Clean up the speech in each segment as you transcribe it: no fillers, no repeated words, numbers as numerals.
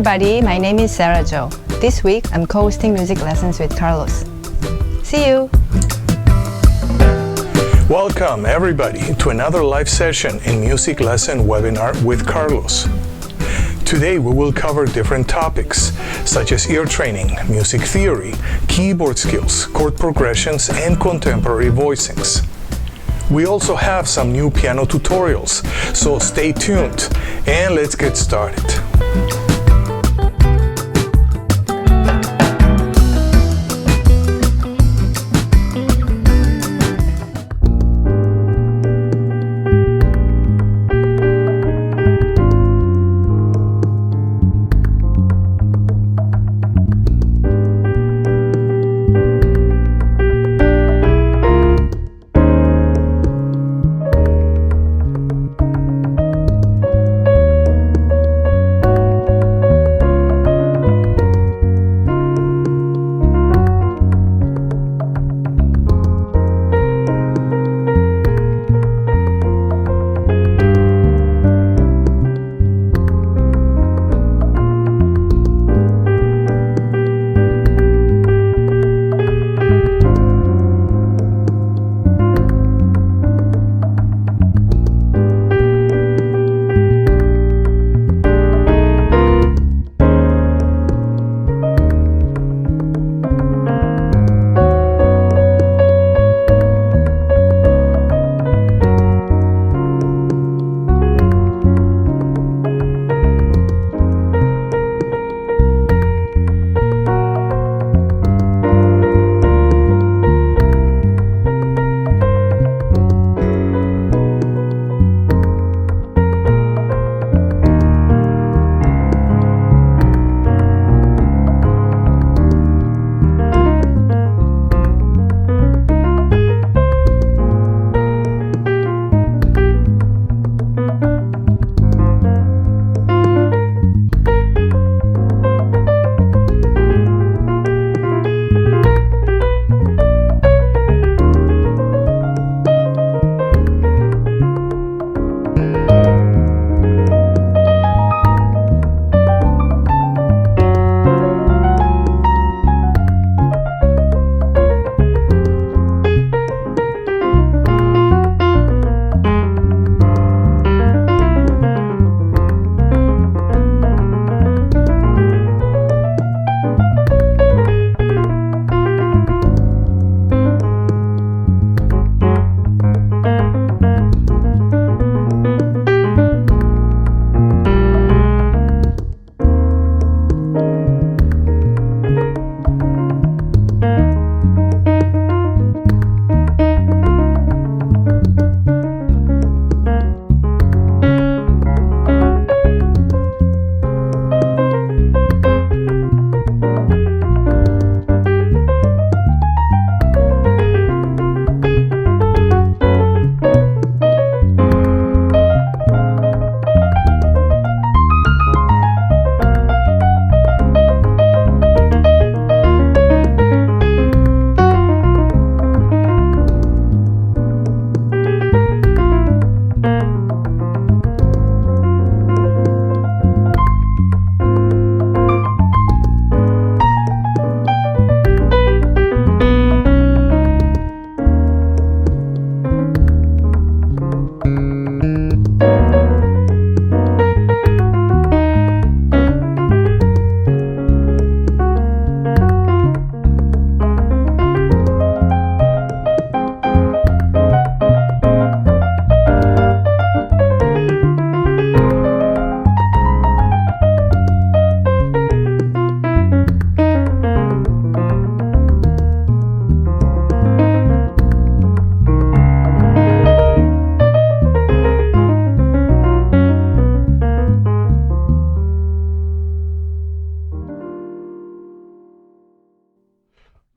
everybody, my name is Sera Jo. This week I'm co-hosting music lessons with Carlos. See you! Welcome everybody to another live session in music lesson webinar with Carlos. Today we will cover different topics such as ear training, music theory, keyboard skills, chord progressions, and contemporary voicings. We also have some new piano tutorials, so stay tuned and let's get started.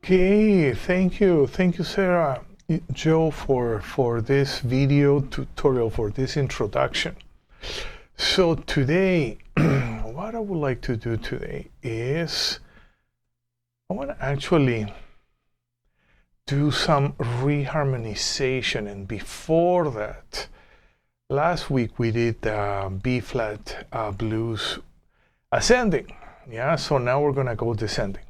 Okay, thank you, Sera Jo, for this video tutorial, for this introduction. So today, what I would like to do today is I want to actually do some reharmonization, and before that, last week we did B-flat blues ascending. Yeah, so now we're gonna go descending.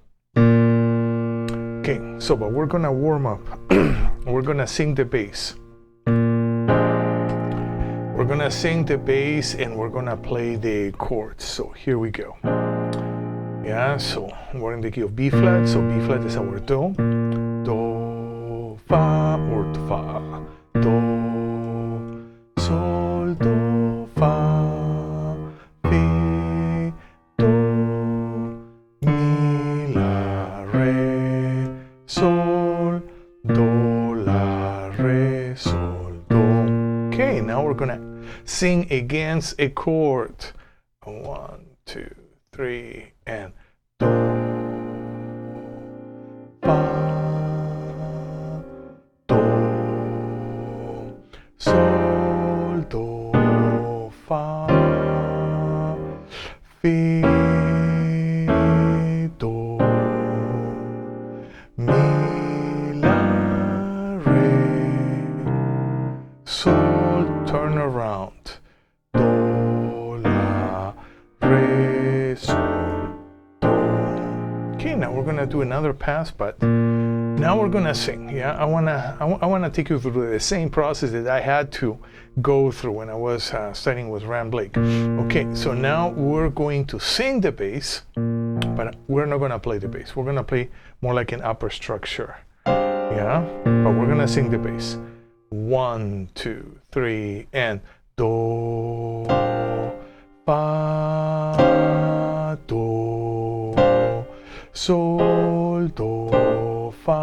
Okay, so but we're gonna warm up. We're gonna sing the bass. We're gonna sing the bass and we're gonna play the chords. So here we go. Yeah, so we're in the key of B flat. So B flat is our do. Do, fa, or fa. Do, sol, do, fa, fi, do, mi, la, re, sol, do, la, re, sol, do. Okay, now we're gonna sing against a chord. 1, 2, 3, and do, fa, do, sol, do, fa, fi, do, mi, la, re, sol, turn around, do, la, re, sol, do. Okay, now we're gonna do another pass, but now we're gonna sing. Yeah, I wanna take you through the same process that I had to go through when I was studying with Ram Blake. Okay, so now we're going to sing the bass, but we're not gonna play the bass. We're gonna play more like an upper structure. Yeah, but we're gonna sing the bass. 1, 2, 3, and do, fa, do, sol, do, fa,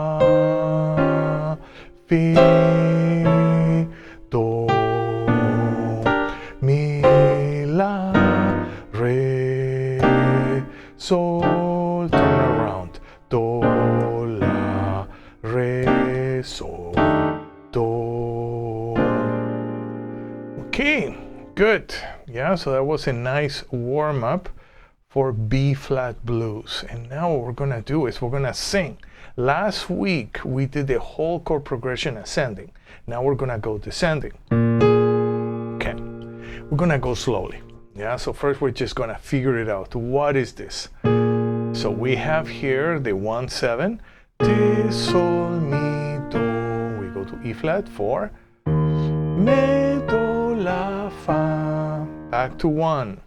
fi, do, mi, la, re, sol, turn around, do, la, re, sol, do. Okay, good. Yeah, so that was a nice warm-up for B-flat blues. And now what we're gonna do is we're gonna sing. Last week we did the whole chord progression ascending. Now we're gonna go descending. Okay, we're gonna go slowly. Yeah, so first we're just gonna figure it out. What is this? So we have here the 1-7, de, sol, mi, do. We go to E flat, 4, me, do, la, fa. Back to 1.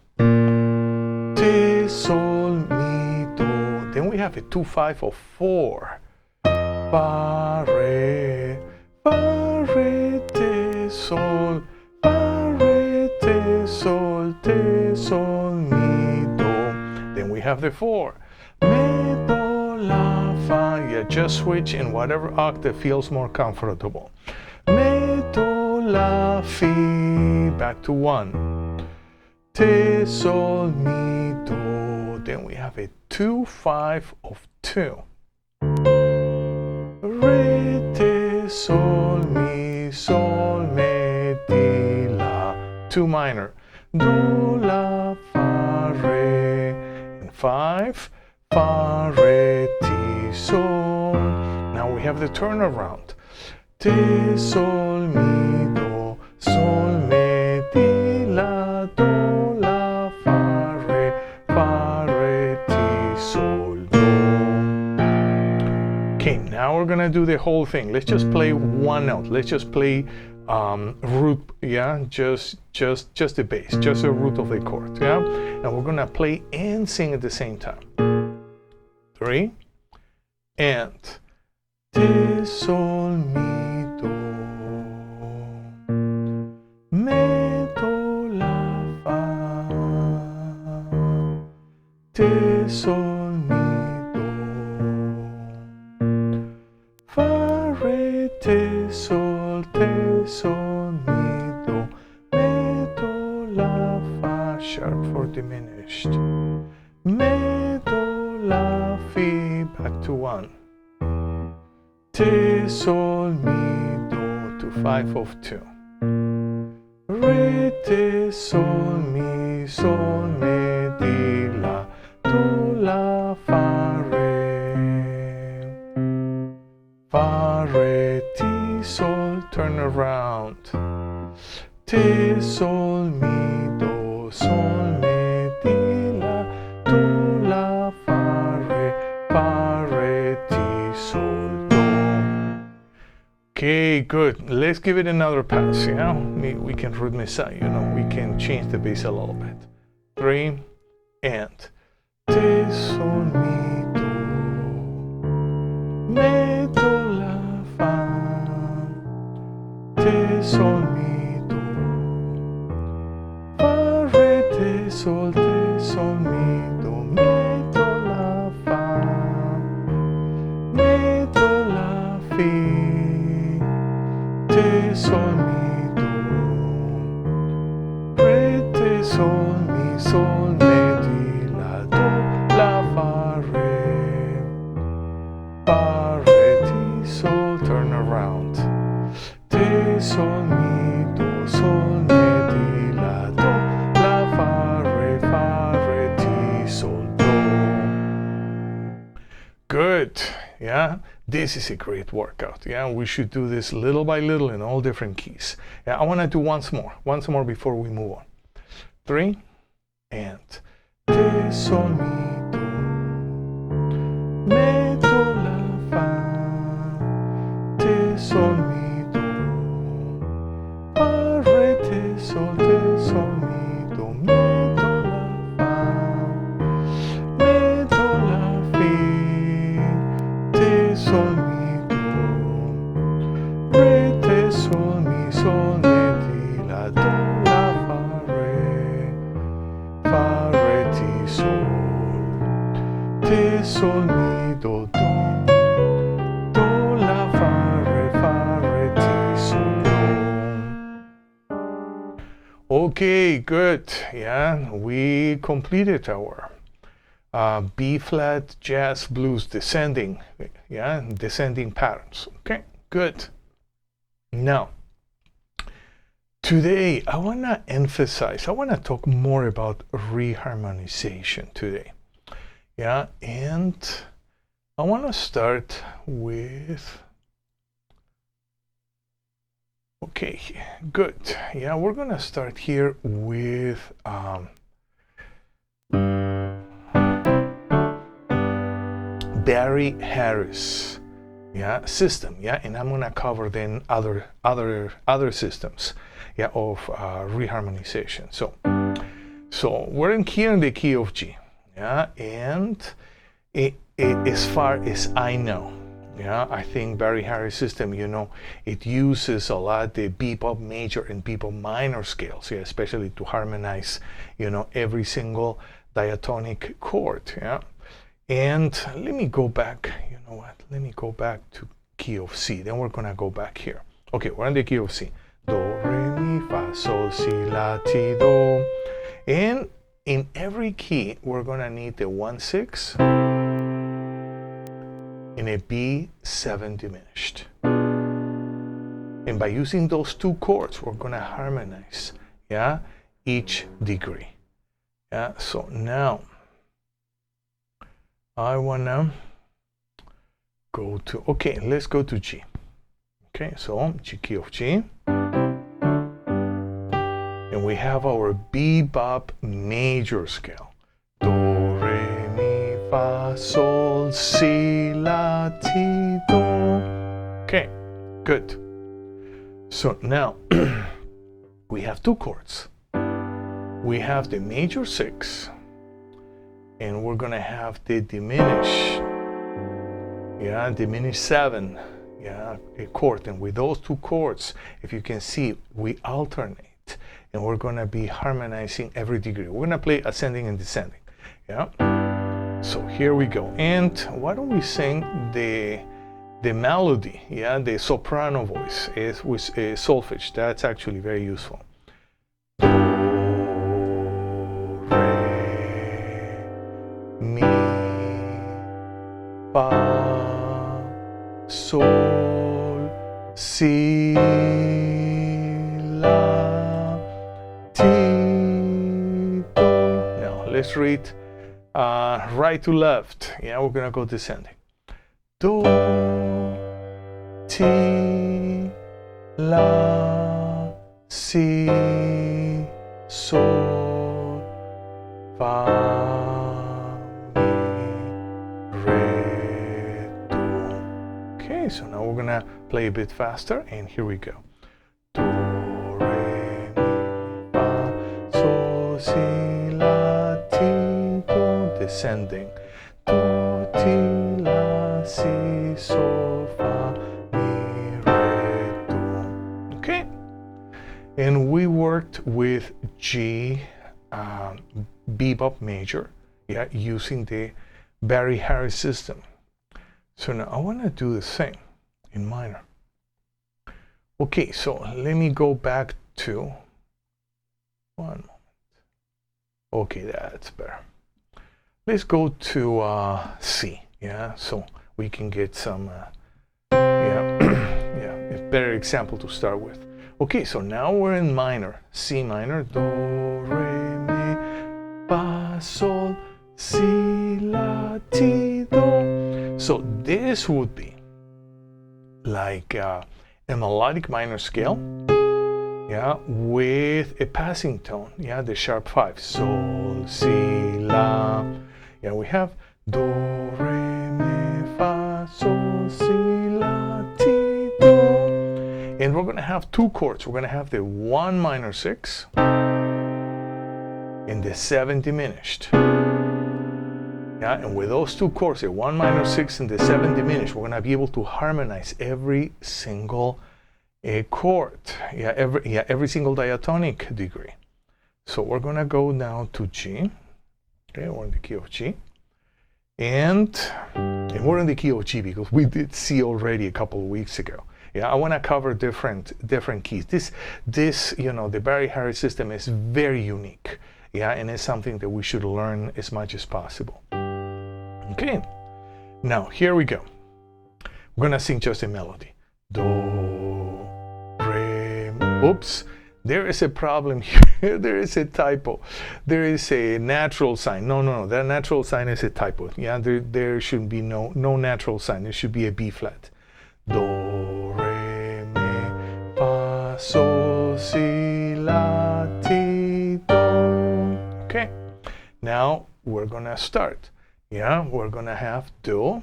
De, sol, mi, do. Then we have a 2-5 of 4. Fa, re, de, sol, fa, re, de, sol, mi, do. Then we have the 4. Me, do, la, fa. Yeah, just switch in whatever octave feels more comfortable. Me, do, la, fi. Back to 1. De, sol, mi, do. Then we have a 2-5 of 2. Re, de, sol, mi, di, la. 2 minor. Do, la, fa, re. And 5. Fa, re, ti, sol. Now we have the turnaround. De, sol, mi, do, sol, me, di, la, do, la, fa, re, ti, sol, do. Okay, now we're gonna do the whole thing. Let's just play one note. Let's just play root, yeah, just the bass, just the root of the chord, yeah. And we're gonna play and sing at the same time. 3, and de, sol, mi, do, me, do, la, fa, de, sol, mi, do, fa, re, de, sol, mi, do, me, do, la, fa, sharp for diminished, me, do, la, fi, back to 1. De, sol, mi, do, to 5 of 2. Re, de, sol, mi, di, la, do, la, fa, re, ti, sol, turn around. De, sol, mi, do, sol, di, la, good. Let's give it another pass. Yeah, we can rhythmize. You know, we can change the bass a little bit. 3 and te sol mi do, me do la fa, te sol mi do, fa re te sol mi do, me do la fa, me do la fi, te sol mi do, re te sol mi sol me di la do la fa re ti sol, turn around, te sol mi do sol me di la do la fa re ti sol do. Good. Yeah, this is a great workout. Yeah, we should do this little by little in all different keys. Yeah, I want to do once more before we move on. 3 and te sol mi do, me do la fa, te sol mi do, fa re te sol mi do, me do la fa, me do la fi, te sol mi do, re te sol mi sol me di la do la fa re ti sol, te sol mi do do la fa re ti sol do. Okay, good. Yeah, we completed our B flat jazz blues descending, yeah, descending patterns. Okay, good. Now, today I want to talk more about reharmonization today. Yeah, and I want to start with, okay, good. Yeah, we're going to start here with Barry Harris, yeah, system, yeah, and I'm gonna cover then other systems, yeah, of reharmonization. So we're in the key of G, yeah, and as far as I know, yeah, I think Barry Harris system, you know, it uses a lot the bebop major and bebop minor scales, yeah, especially to harmonize, you know, every single diatonic chord, yeah. And let me go back, you know what, let me go back to key of C, then we're gonna go back here. Okay, we're in the key of C. Do, re, mi, fa, sol, si, la, ti, do. And in every key, we're gonna need the 1/6 and a B7 diminished. And by using those two chords, we're gonna harmonize, yeah, each degree. Yeah, so now, I wanna go to, okay, let's go to G. Okay, so G, key of G. And we have our bebop major scale. Do, re, mi, fa, sol, si, la, ti, do. Okay, good. So now, we have two chords. We have the major 6. And we're gonna have the diminish, yeah, diminish 7, yeah, a chord. And with those two chords, if you can see, we alternate, and we're gonna be harmonizing every degree. We're gonna play ascending and descending, yeah. So here we go. And why don't we sing the melody, yeah, the soprano voice is with a solfege. That's actually very useful. Mi, fa, sol, si, la, ti, do. Now let's read right to left. Yeah, we're gonna go descending. Do, ti, la, si, sol, fa. Okay, so now we're gonna play a bit faster, and here we go. Do, re, mi, fa, sol, si, la, ti, do, descending. Do, ti, la, si, sol, fa, mi, re, do. Okay, and we worked with G, bebop major, yeah, using the Barry Harris system. So now I want to do the same in minor. Okay, so let me go back to one moment. Okay, that's better. Let's go to C, yeah, so we can get some a better example to start with. Okay, so now we're in minor, C minor, do, re, mi, fa, sol, si, la, ti, do. So this would be like a melodic minor scale, yeah, with a passing tone, yeah, the sharp 5, sol, si, la, yeah, we have do, re, mi, fa, sol, si, la, ti, do, and we're going to have two chords. We're going to have the 1 minor 6 and the 7 diminished. Yeah, and with those two chords, the 1 minor 6 and the 7 diminished, we're going to be able to harmonize every single chord. Yeah, every single diatonic degree. So we're going to go now to G. Okay, we're in the key of G. And we're in the key of G because we did C already a couple of weeks ago. Yeah, I want to cover different keys. This, you know, the Barry Harris system is very unique. Yeah, and it's something that we should learn as much as possible. Okay, now here we go. We're gonna sing just a melody. Do, re, oops, there is a problem here. There is a typo. There is a natural sign. No, that natural sign is a typo. Yeah, there should be no natural sign. There should be a B flat. Do, re, mi, fa, sol, si, la, ti, do. Okay, now we're gonna start. Yeah, we're gonna have do,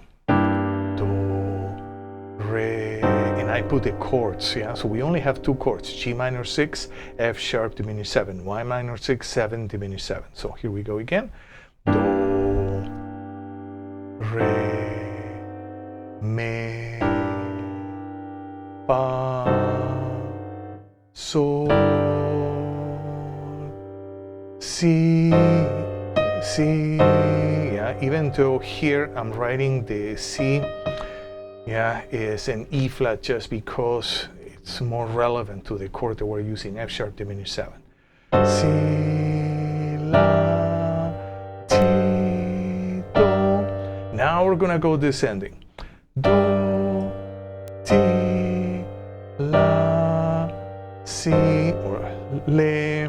re, and I put the chords. Yeah, so we only have two chords: G minor 6, F sharp diminished 7, Y minor 6, 7 diminished 7. So here we go again. Do, re, mi, fa, sol, si, yeah, even though here I'm writing the C, yeah, is an E flat just because it's more relevant to the chord that we're using, F sharp diminished 7. Si, la, ti, do. Now we're gonna go descending. Do, ti, la, si, or le,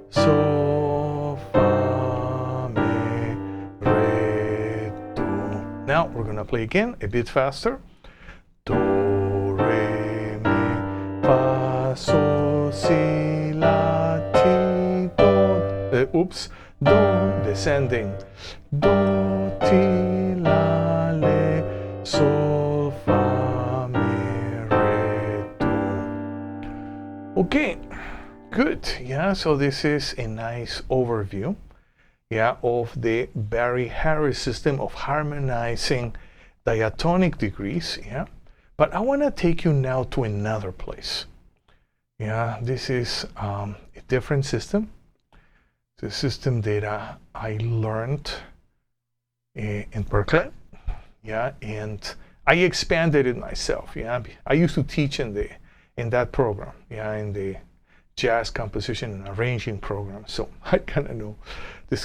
sol, fa, mi, re, do. Now we're gonna play again a bit faster. Do, re, mi, fa, sol, si, la, ti, do. Oops, do, descending. Do, ti, la, le, sol, fa, mi, re, do. Okay, good. Yeah, so this is a nice overview, yeah, of the Barry Harris system of harmonizing diatonic degrees, yeah. But I want to take you now to another place. Yeah, this is a different system. It's a system that I learned in Berkeley, yeah, and I expanded it myself. Yeah, I used to teach in that program, yeah, in the jazz composition and arranging program. So I kind of know this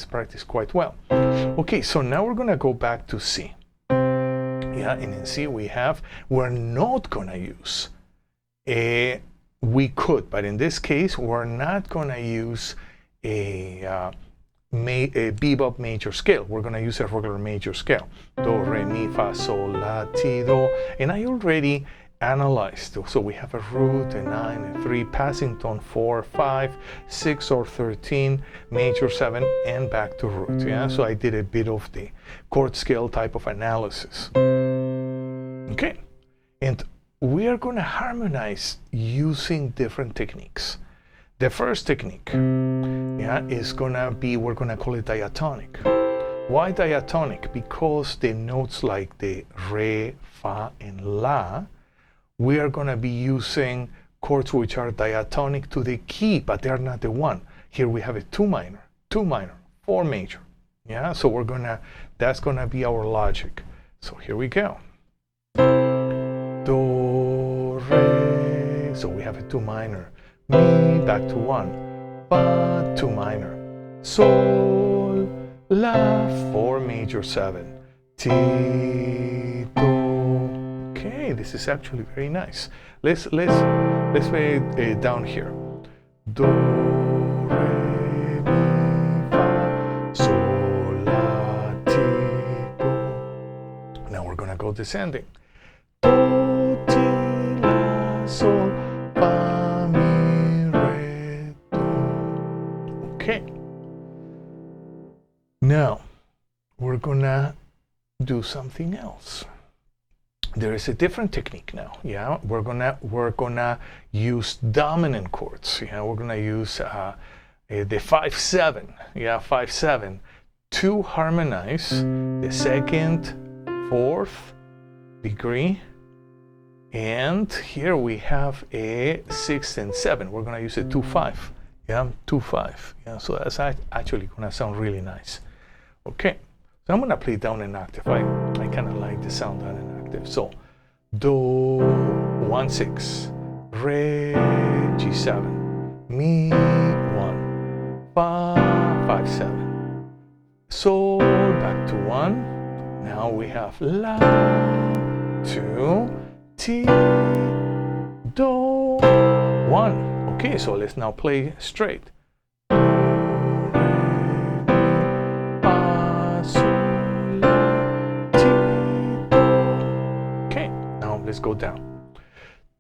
practice quite well. Okay, so now we're gonna go back to C. Yeah, and in C we're not gonna use we could, but in this case we're not gonna use a bebop major scale. We're gonna use a regular major scale. Do, re, mi, fa, sol, la, ti, do. And I already analyzed. So we have a root, a 9, a 3, passing tone 4, 5, 6 or 13, major 7, and back to root. Yeah, so I did a bit of the chord scale type of analysis. Okay, and we are going to harmonize using different techniques. The first technique, is gonna be, we're gonna call it diatonic. Why diatonic? Because the notes like the re, fa, and la, we are gonna be using chords which are diatonic to the key, but they're not the one. Here we have a 2 minor, 4 major. Yeah, so that's gonna be our logic. So here we go. Do, re, so we have a 2 minor. Mi, back to 1, fa, 2 minor, sol, la, 4 major 7, ti, do. Okay, this is actually very nice. Let's play it down here. Do, re, mi, fa, sol, la, ti, do. Now we're gonna go descending. Do, ti, la, sol, fa, mi. Okay, now we're gonna do something else. There is a different technique now. Yeah, we're gonna use dominant chords. Yeah, we're gonna use the 5/7. Yeah, 5/7 to harmonize the 2nd, 4th degree, and here we have a 6th and 7. We're gonna use a 2/5. Yeah, 2/5. Yeah, so that's actually gonna sound really nice. Okay, so I'm gonna play down an octave. I kind of like the sound down an octave. So, do 1/6, re G7, mi 1, fa 5/7, sol back to 1. Now we have la 2, ti, do 1. Okay, so let's now play straight. Do, re, mi, fa, sol, la, ti, do. Okay, now let's go down.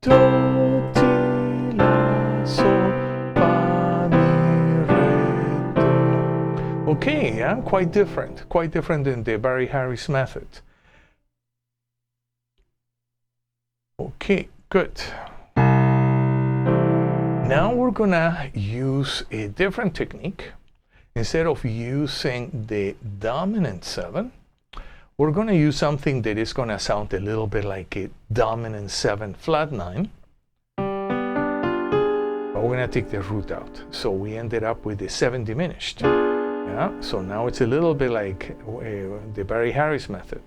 Do, ti, la, sol, fa, mi, re, do. Okay, yeah, quite different than the Barry Harris method. Okay, good. Now we're gonna use a different technique. Instead of using the dominant 7, we're gonna use something that is gonna sound a little bit like a dominant 7 flat 9. But we're gonna take the root out. So we ended up with the 7 diminished. Yeah, so now it's a little bit like the Barry Harris method.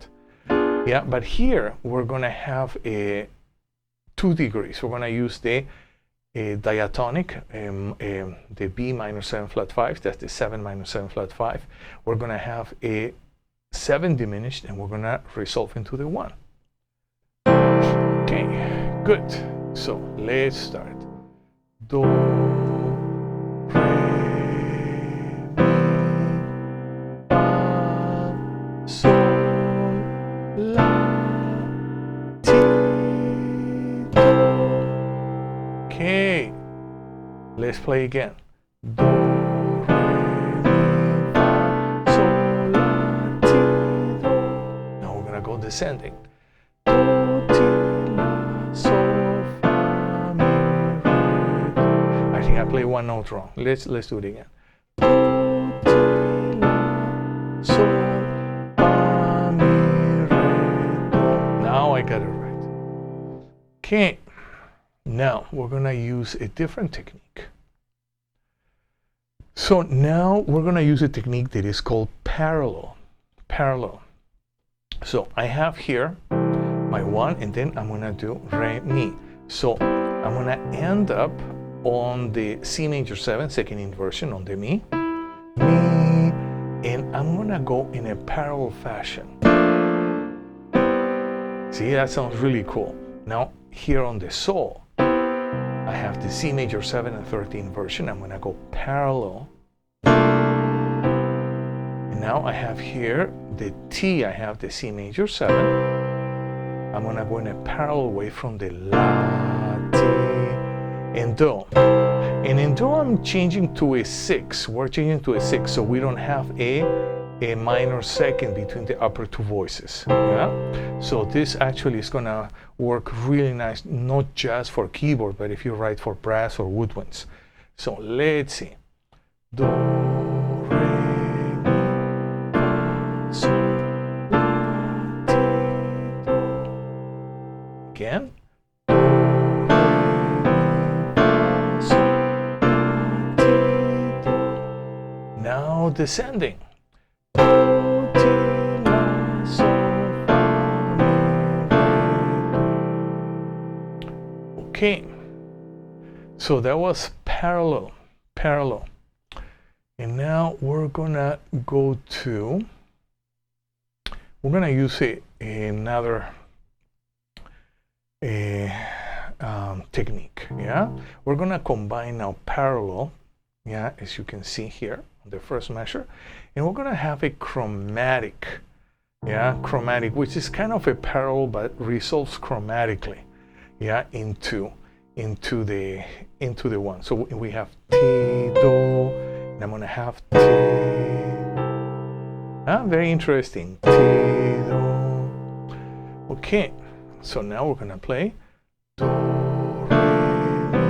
Yeah, but here we're gonna have a 2 degrees. We're gonna use the diatonic, the B minor 7 flat 5, that's the 7 minor 7 flat 5. We're going to have a 7 diminished and we're going to resolve into the 1. Okay, good. So let's start. Do, re, mi, fa, sol, la, ti, do. Okay, let's play again. Do, re, mi, fa, sol, la, ti, do. Now we're gonna go descending. Do, ti, la, sol, fa, mi, re, do. I think I played one note wrong. Let's do it again. Do, ti, la, sol, fa, mi, re, do. Now I got it right. Okay. Now we're going to use a different technique. So now we're going to use a technique that is called parallel. So I have here my 1 and then I'm going to do re, mi. So I'm going to end up on the C major 7, second inversion on the mi, and I'm going to go in a parallel fashion. See, that sounds really cool. Now here on the sol, I have the C major 7 and 13 version. I'm going to go parallel. And now I have here the T. I have the C major 7. I'm going to go in a parallel way from the La, Ti, and Do. And in Do, I'm changing to a 6. We're changing to a 6, so we don't have a a minor second between the upper two voices. Yeah, so this actually is gonna work really nice, not just for keyboard, but if you write for brass or woodwinds. So let's see. Do, re, mi, fa, sol, la, ti, do. Again. Do, re, mi, fa, sol, la, ti, do. Now descending. Okay, so that was parallel. And now we're gonna go to, we're gonna use another technique, yeah? We're gonna combine now parallel, yeah, as you can see here on the first measure, and we're gonna have a chromatic, yeah, chromatic, which is kind of a parallel but resolves chromatically, yeah, into the one. So we have Ti, Do, and I'm gonna have Ti. Very interesting. Ti, Do. Okay, so now we're gonna play Do, Re, Mi,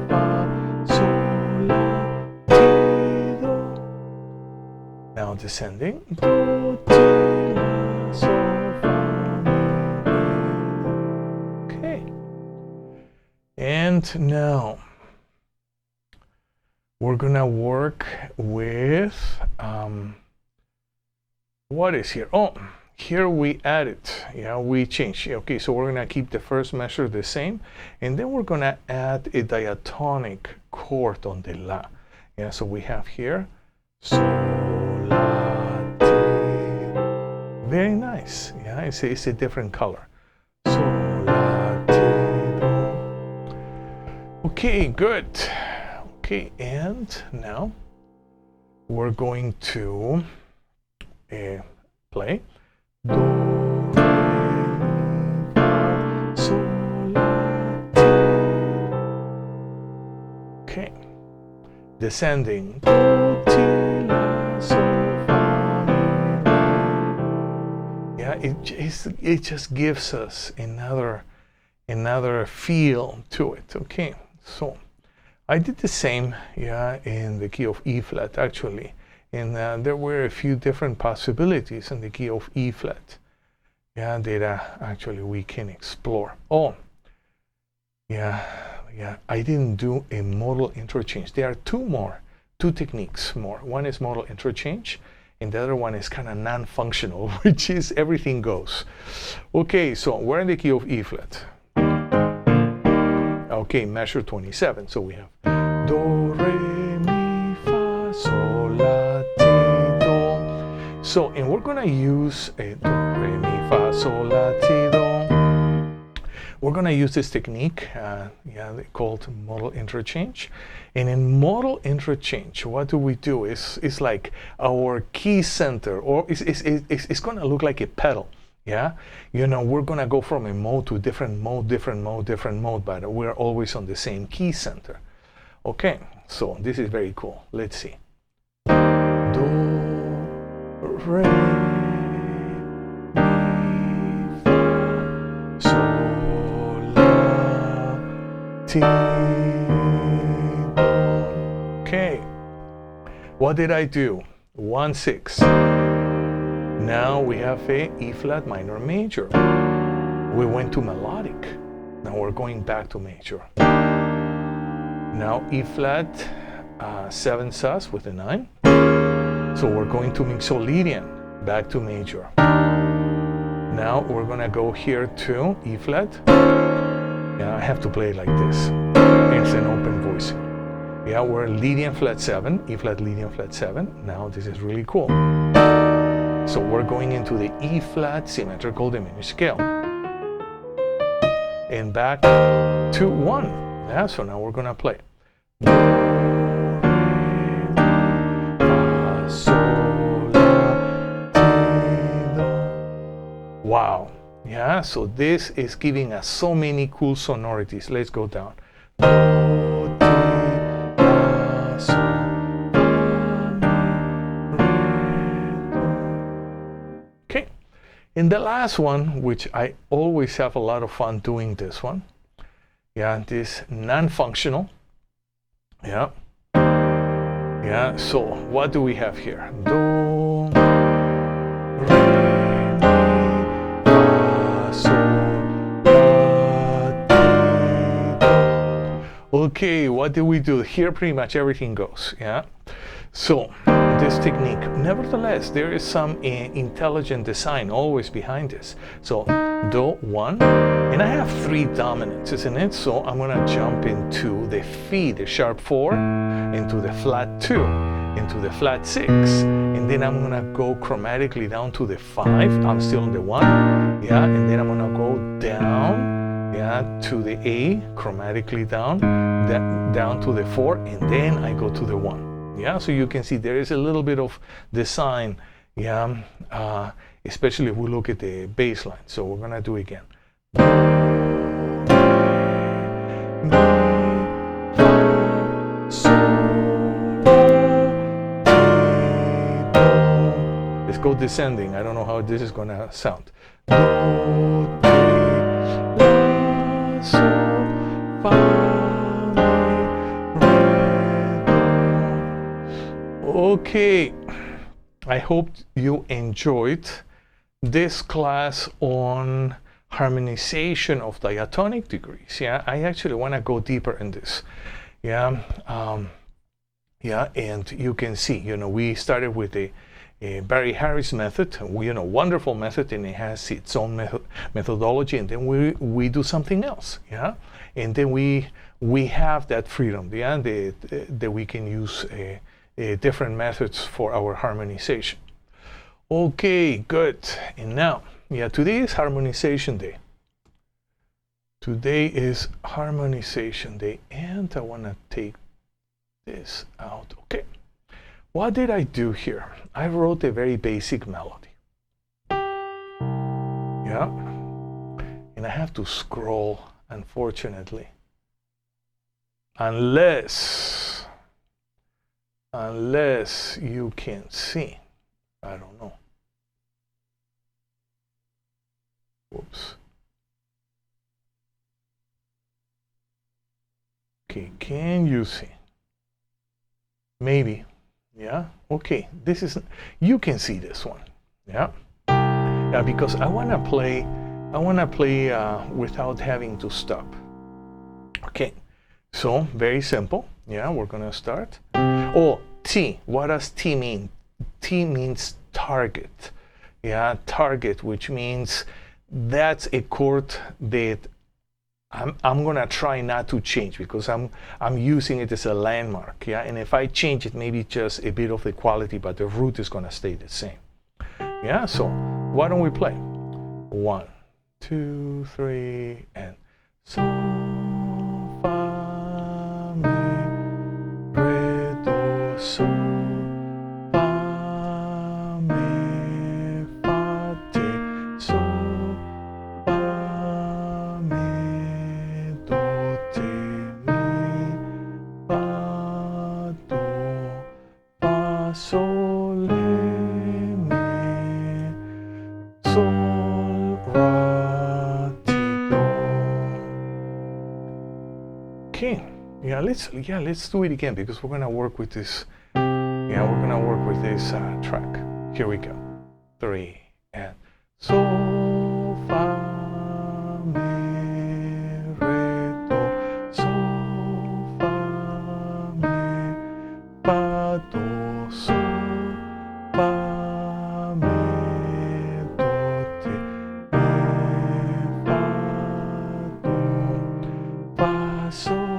Fa, Sol, La, Ti, Do. Now descending. Do, Ti, La, Sol, Fa, Mi, Re. Okay. And now we're gonna work with what is here? Oh, here we added, yeah, we changed. Okay, so we're gonna keep the first measure the same, and then we're gonna add a diatonic chord on the La. Yeah, so we have here Sol, La, Ti. Very nice. Yeah, it's a different color. Sol, La, Ti, Do. Okay, good. Okay, and now we're going to play Do, Re, Mi, Fa, Sol, La, Ti. Okay, descending Do, Ti, La, Sol, Fa, Mi, Re. Yeah, it just gives us another feel to it. Okay, so I did the same, yeah, in the key of E flat actually, and there were a few different possibilities in the key of E flat, yeah, that actually we can explore. Oh, yeah, I didn't do a modal interchange. There are two techniques more. One is modal interchange, and the other one is kind of non-functional, which is everything goes. Okay, so we're in the key of E flat. Okay, measure 27. So we have Do, Re, Mi, Fa, Sol, La, Ti, Do. So, and we're gonna use a Do, Re, Mi, Fa, Sol, La, Ti, Do. We're gonna use this technique, called modal interchange. And in modal interchange, what do we do? It's like our key center, or it's gonna look like a pedal. Yeah, you know, we're gonna go from a mode to different mode, but we're always on the same key center. Okay, so this is very cool. Let's see. Do, Re, Mi, Fa, Sol, La, Ti, Do. Okay, what did I do? 1-6. Now we have a E flat minor major. We went to melodic. Now we're going back to major. Now E flat 7 sus with a 9. So we're going to mixolydian, back to major. Now we're gonna go here to E flat. Yeah, I have to play it like this. It's an open voice. Yeah, we're Lydian flat 7, E flat Lydian flat 7. Now this is really cool. So we're going into the E flat symmetrical diminished scale. And back to 1. Yeah, so now we're gonna play. Do, Re, Mi, Fa, Sol, La, Ti, Do. Wow. Yeah, so this is giving us so many cool sonorities. Let's go down. Do, Ti, La, Sol, Fa, Mi, Re, Do. And the last one, which I always have a lot of fun doing this one, yeah, this non-functional, yeah, yeah. So what do we have here? Do, re, mi, fa, sol, la, ti, do. Okay, what do we do? Here pretty much everything goes, yeah. So this technique, nevertheless, there is some intelligent design always behind this. So do 1, and I have 3 dominants, isn't it? So I'm gonna jump into the Fi, the sharp 4, into the flat 2, into the flat 6, and then I'm gonna go chromatically down to the 5. I'm still on the 1, yeah, and then I'm gonna go down, yeah, to the A, chromatically down, down to the 4, and then I go to the 1. Yeah, so you can see there is a little bit of design, yeah, especially if we look at the bass line. So we're gonna do it again. Let's go descending. I don't know how this is gonna sound. Okay, I hope you enjoyed this class on harmonization of diatonic degrees. Yeah, I actually want to go deeper in this. Yeah, yeah, and you can see, you know, we started with a Barry Harris method, you know, wonderful method, and it has its own methodology, and then we do something else. Yeah, and then we have that freedom, yeah, that we can use different methods for our harmonization. Okay, good. And now, yeah, today is harmonization day. Today is harmonization day, and I want to take this out. Okay, what did I do here? I wrote a very basic melody. Yeah, and I have to scroll, unfortunately, unless you can see. I don't know. Whoops. Okay, can you see? Maybe. Yeah, okay. This is, you can see this one. Yeah. Yeah, because I wanna play without having to stop. Okay. So very simple. Yeah, we're gonna start. Oh, T. What does T mean? T means target. Yeah, target, which means that's a chord that I'm gonna try not to change because I'm using it as a landmark. Yeah, and if I change it, maybe just a bit of the quality, but the root is gonna stay the same. Yeah, so why don't we play? 1, 2, 3, and so. So, fa, mi, fa, te, so, fa, mi, do, te, mi, fa, do, fa, sol, le, mi, sol, ra, ti, do. Okay. Yeah, let's do it again because we're gonna work with this. Yeah, we're gonna work with this track. Here we go. 3 and so, fa, mi, re, do, so, fa, mi, fa, do, so, fa, mi, do, te, mi, fa, do, fa, sol.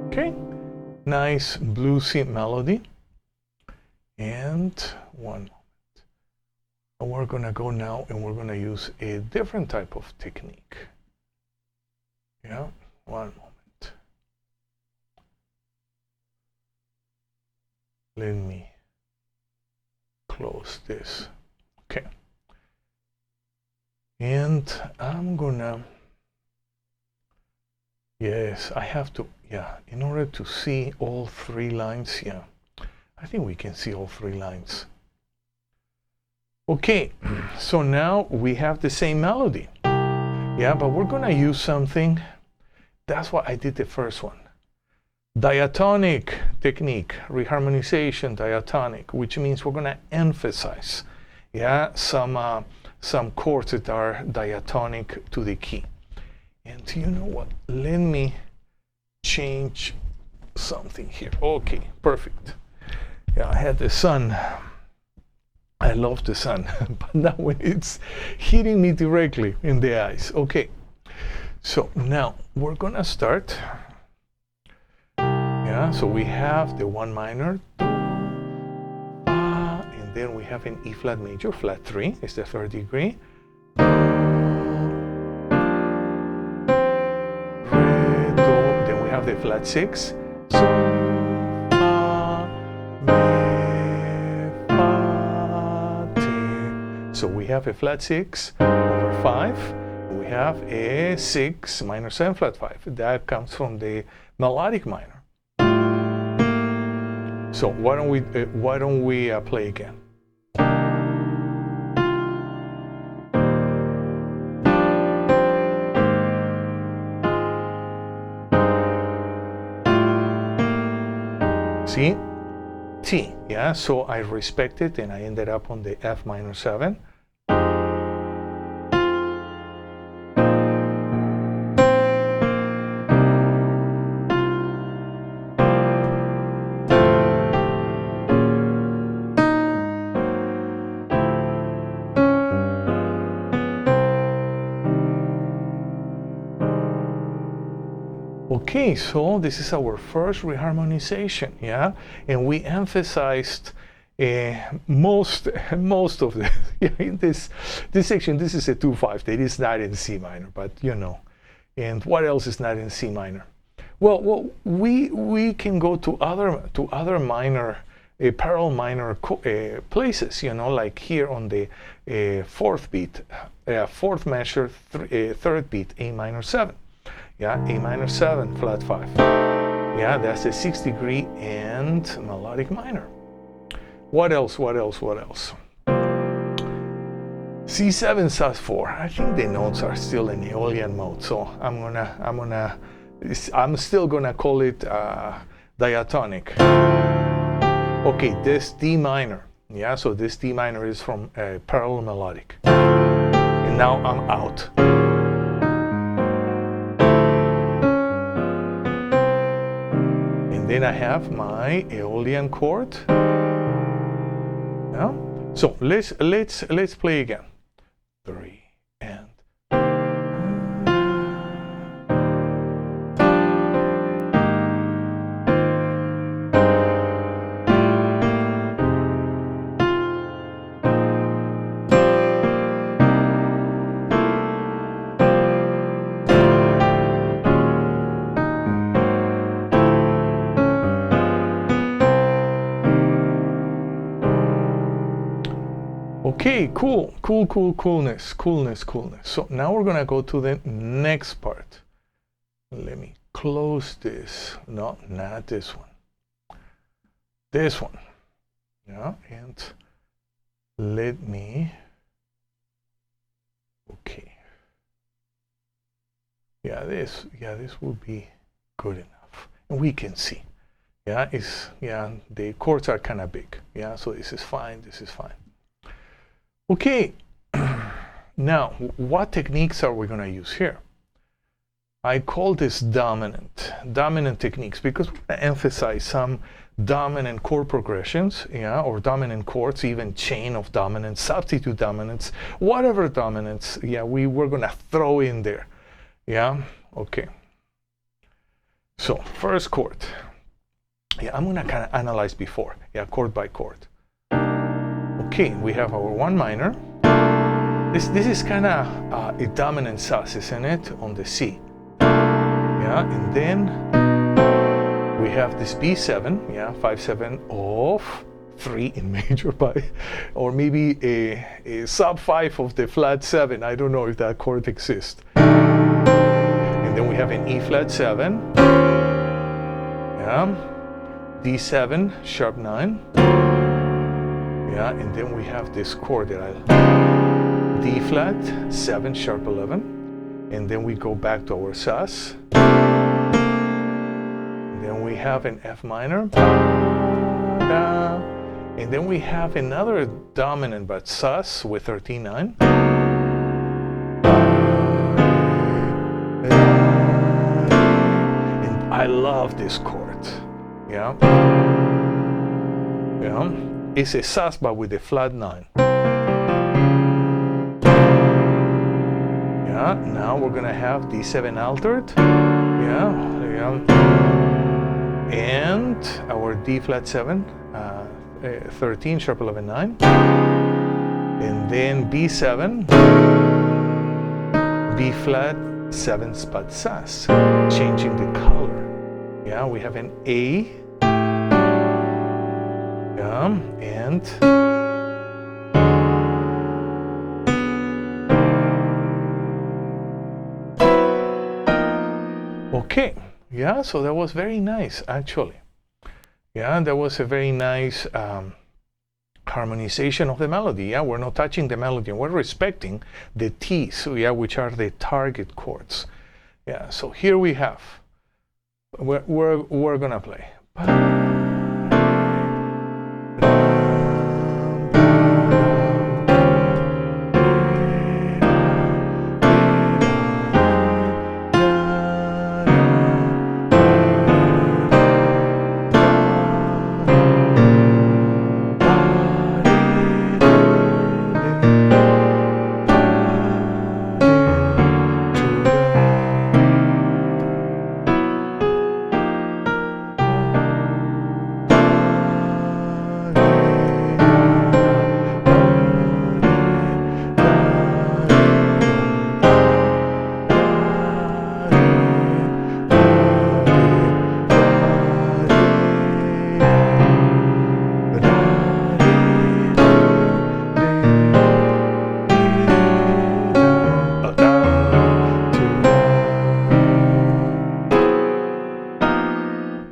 Okay, nice bluesy melody. And one moment. And we're gonna go now and we're gonna use a different type of technique. Yeah, one moment. Let me close this. Okay. And I'm gonna Yes, I have to, yeah, in order to see all three lines, yeah. I think we can see all three lines. Okay, so now we have the same melody. Yeah, but we're gonna use something. That's why I did the first one. Diatonic technique, reharmonization, diatonic, which means we're gonna emphasize, yeah, some chords that are diatonic to the key. And you know what? Let me change something here. Okay, perfect. Yeah, I had the sun. I love the sun, but now when it's hitting me directly in the eyes. Okay, so now we're gonna start. Yeah, so we have the 1 minor, and then we have an E flat major, flat 3, it's the 3rd degree. Then we have the flat 6. So we have a flat 6 over 5. We have a 6 minor 7 flat 5. That comes from the melodic minor. So why don't we play again? See? T, yeah, so I respect it and I ended up on the F minor 7. Okay, so this is our first reharmonization, yeah, and we emphasized most of the in this section. This is a 2/5. It is not in C minor, but you know, and what else is not in C minor? Well, we can go to other minor, parallel minor places, you know, like here on the 4th beat, 4th measure, 3rd beat, A minor 7. Yeah, A minor 7, flat 5. Yeah, that's a 6th degree and melodic minor. What else? C7 sus4. I think the notes are still in Aeolian mode, so I'm still gonna call it diatonic. Okay, this D minor. Yeah, so this D minor is from parallel melodic. And now I'm out. Then I have my Aeolian chord. Yeah. So let's play again. 3 and. Okay, coolness. So now we're gonna go to the next part. Let me close this. No, not this one. This one. Yeah, and let me. Okay. Yeah, this will be good enough, and we can see. Yeah, the chords are kind of big. Yeah, so this is fine. Okay, now what techniques are we going to use here? I call this dominant techniques because we're going to emphasize some dominant chord progressions, yeah, or dominant chords, even chain of dominants, substitute dominants, whatever dominants, yeah, we're going to throw in there, yeah, okay. So first chord, yeah, I'm going to kind of analyze before, yeah, chord by chord. Okay, we have our 1 minor. This is kind of a dominant sus, isn't it, on the C? Yeah, and then we have this B7, yeah, 5/7 of 3 in major, or maybe a sub 5 of the flat 7. I don't know if that chord exists. And then we have an E flat 7, yeah, D7 sharp 9, yeah, and then we have this chord that D flat 7 sharp 11, and then we go back to our sus. Then we have an F minor, and then we have another dominant but sus with 13/9. And I love this chord. Yeah. Yeah. It's a sus but with a flat 9. Yeah. Now we're gonna have D7 altered. Yeah. Yeah. And our D flat 7, 13 sharp 11 9, and then B7, B flat 7 spot sus, changing the color. Yeah, we have an A, yeah, and okay. Yeah, so that was very nice, actually. Yeah, that was a very nice harmonization of the melody. Yeah, we're not touching the melody, and we're respecting the T's, so yeah, which are the target chords. Yeah, so here we have, we're gonna play.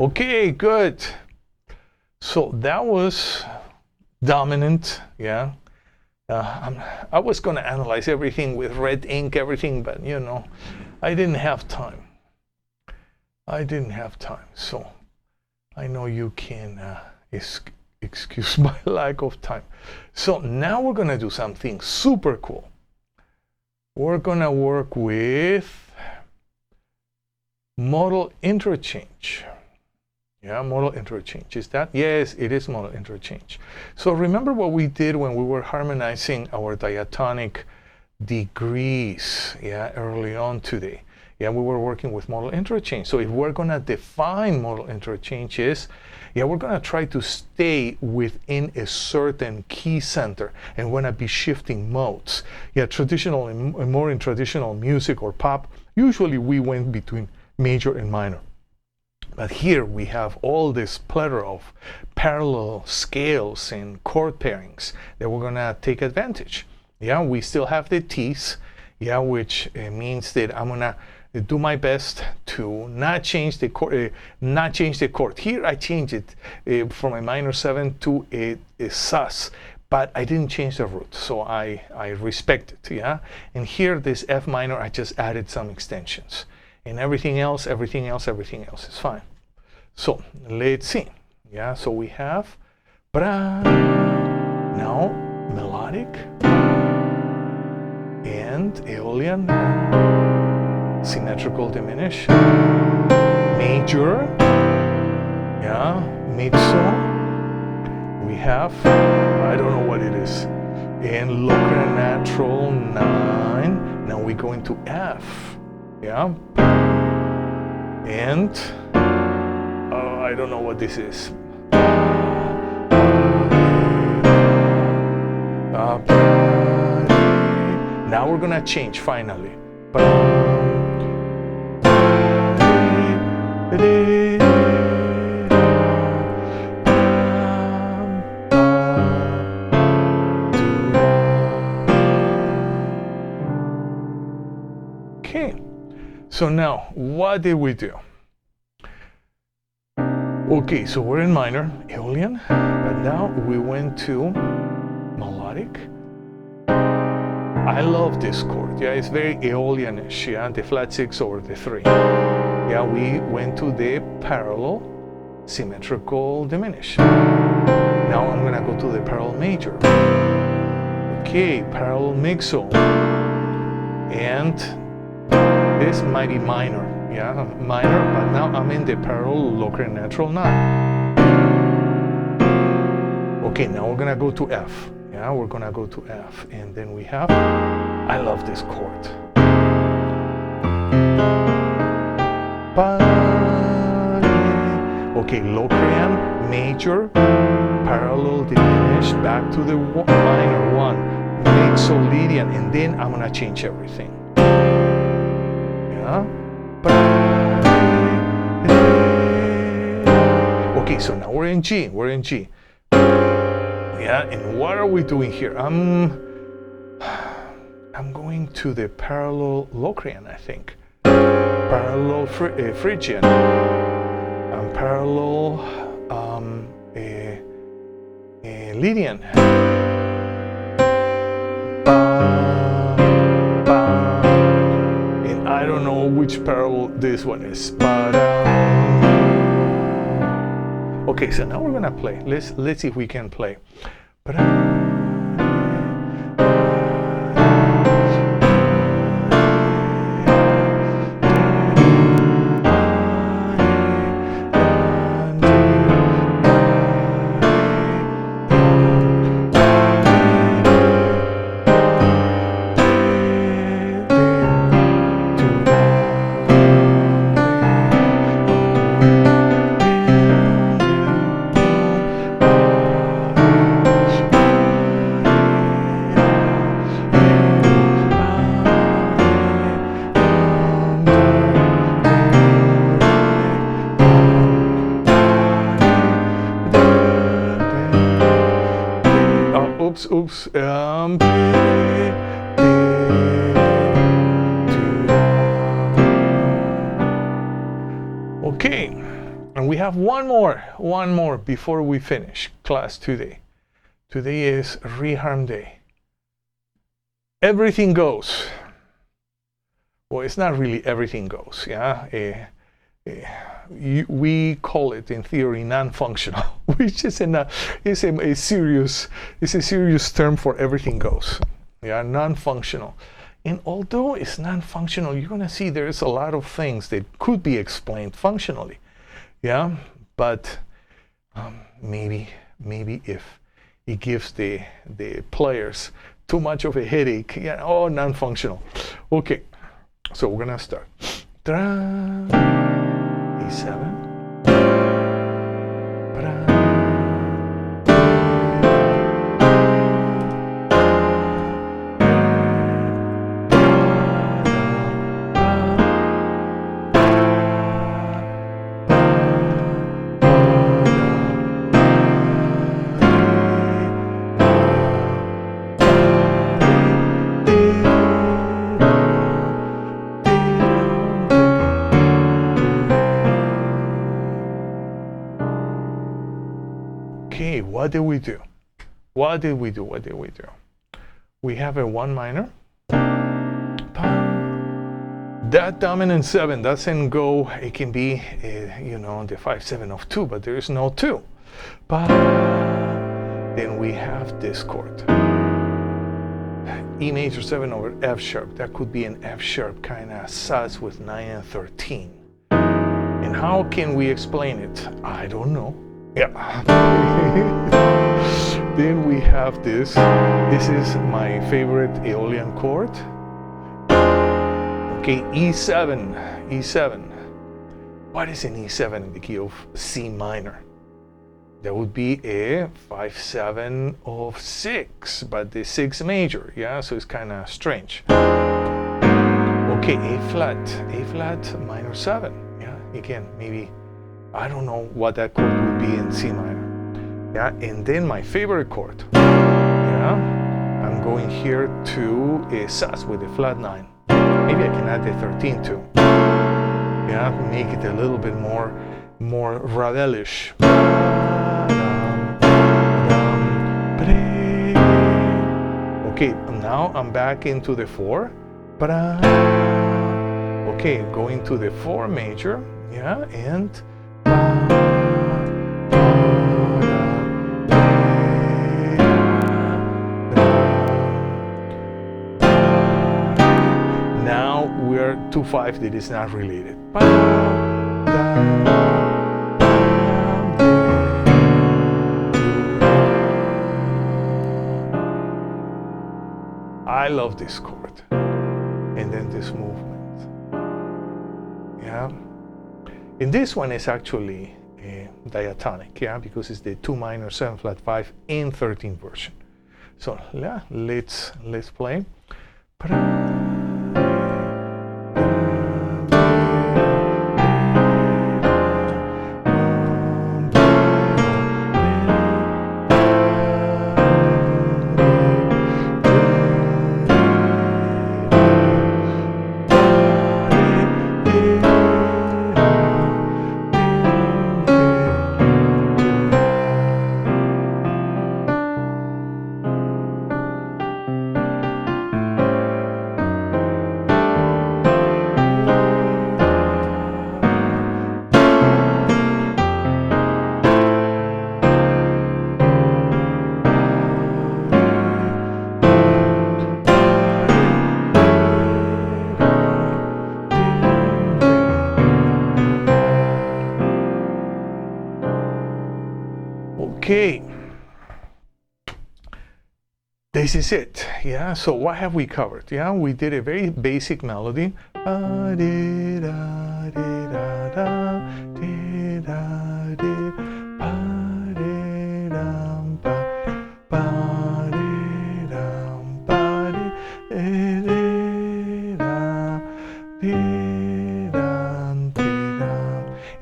Okay, good. So that was dominant, yeah. I was going to analyze everything with red ink, everything, but you know, I didn't have time. So I know you can excuse my lack of time. So now we're going to do something super cool. We're going to work with modal interchange. Yeah, modal interchange. Is that? Yes, it is modal interchange. So remember what we did when we were harmonizing our diatonic degrees, yeah, early on today. Yeah, we were working with modal interchange. So if we're going to define modal interchanges, yeah, we're going to try to stay within a certain key center and we're going to be shifting modes. Yeah, more in traditional music or pop, usually we went between major and minor. But here we have all this plethora of parallel scales and chord pairings that we're going to take advantage. Yeah, we still have the T's, yeah, which means that I'm going to do my best to not change the chord. Here I changed it from a minor 7 to a sus, but I didn't change the root, so I respect it, yeah. And here this F minor, I just added some extensions. And everything else is fine. So let's see. Yeah, so we have now melodic and Aeolian, symmetrical diminish, major, yeah, mezzo. We have, I don't know what it is, and lower natural 9. Now we go into F. Yeah, and I don't know what this is. Now we're gonna change finally. Okay. So now, what did we do? Okay, so we're in minor, Aeolian, but now we went to melodic. I love this chord, yeah, it's very Aeolianish, yeah, the flat 6 over the 3. Yeah, we went to the parallel, symmetrical diminished. Now I'm gonna go to the parallel major. Okay, parallel mixo. And this might be minor, yeah, minor, but now I'm in the parallel local natural 9. Okay, now we're gonna go to F. Yeah, we're gonna go to F, and then we have, I love this chord. Okay, Locrian, major, parallel diminished, back to the minor 1, mixolydian, and then I'm gonna change everything. Yeah. Okay, so now we're in G. Yeah, and what are we doing here? I'm going to the parallel Locrian, I think. Parallel Phrygian. Parallel Lydian. And I don't know which parallel this one is. Okay, so now we're gonna play. Let's see if we can play. Oops. Okay, and we have one more before we finish class today. Today is Reharm Day. Everything goes. Well, it's not really everything goes, yeah. We call it in theory non-functional, which is a serious term for everything goes. Yeah, non-functional. And although it's non-functional, you're gonna see there's a lot of things that could be explained functionally. Yeah, but maybe if it gives the players too much of a headache, yeah, oh, non-functional. Okay, so we're gonna start. E7. Okay, what did we do? We have a 1 minor. That dominant 7 doesn't go, it can be, the 5-7 of 2, but there is no 2. Then we have this chord. E major 7 over F sharp. That could be an F sharp kind of sus with 9 and 13. And how can we explain it? I don't know. Yeah. Then we have this. This is my favorite Aeolian chord. Okay, E7. What is an E7 in the key of C minor? That would be a 5-7 of 6, but the 6 major, yeah, so it's kind of strange. Okay, A flat minor 7, yeah, again, maybe, I don't know what that chord would be in C minor. Yeah, and then my favorite chord, yeah, I'm going here to a sus with a flat 9. Maybe I can add the 13 too. Yeah, make it a little bit more Radelish. Okay, now I'm back into the 4. Okay, going to the 4 major, yeah, and now we're 2/5 that is not related. I love this chord, and then this movement, yeah. And this one is actually diatonic, yeah, because it's the 2 minor 7 flat 5 in 13 version. So yeah, let's play. Okay, this is it, yeah. So what have we covered? Yeah, we did a very basic melody.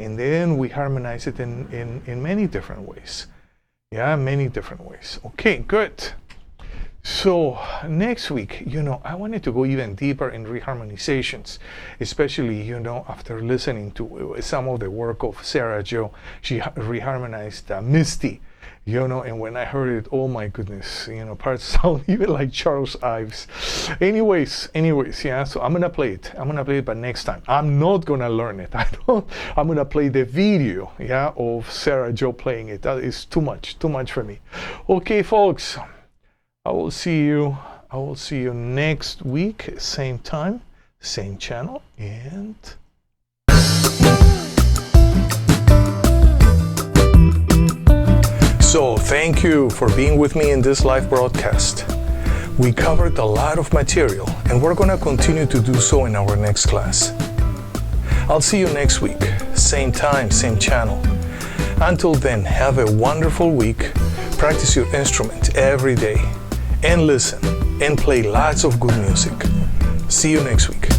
And then we harmonize it in many different ways. Yeah, many different ways. Okay, good. So next week, I wanted to go even deeper in reharmonizations, especially, after listening to some of the work of Sera Jo. She reharmonized Misty, and when I heard it, oh my goodness, parts sound even like Charles Ives. Anyways, yeah, so I'm gonna play it, but next time. I'm not gonna learn it. I'm gonna play the video, yeah, of Sera Jo playing it. That is too much for me. Okay, folks, I will see you next week, same time, same channel, and so thank you for being with me in this live broadcast. We covered a lot of material, and we're going to continue to do so in our next class. I'll see you next week, same time, same channel. Until then, have a wonderful week. Practice your instrument every day, and listen and play lots of good music. See you next week.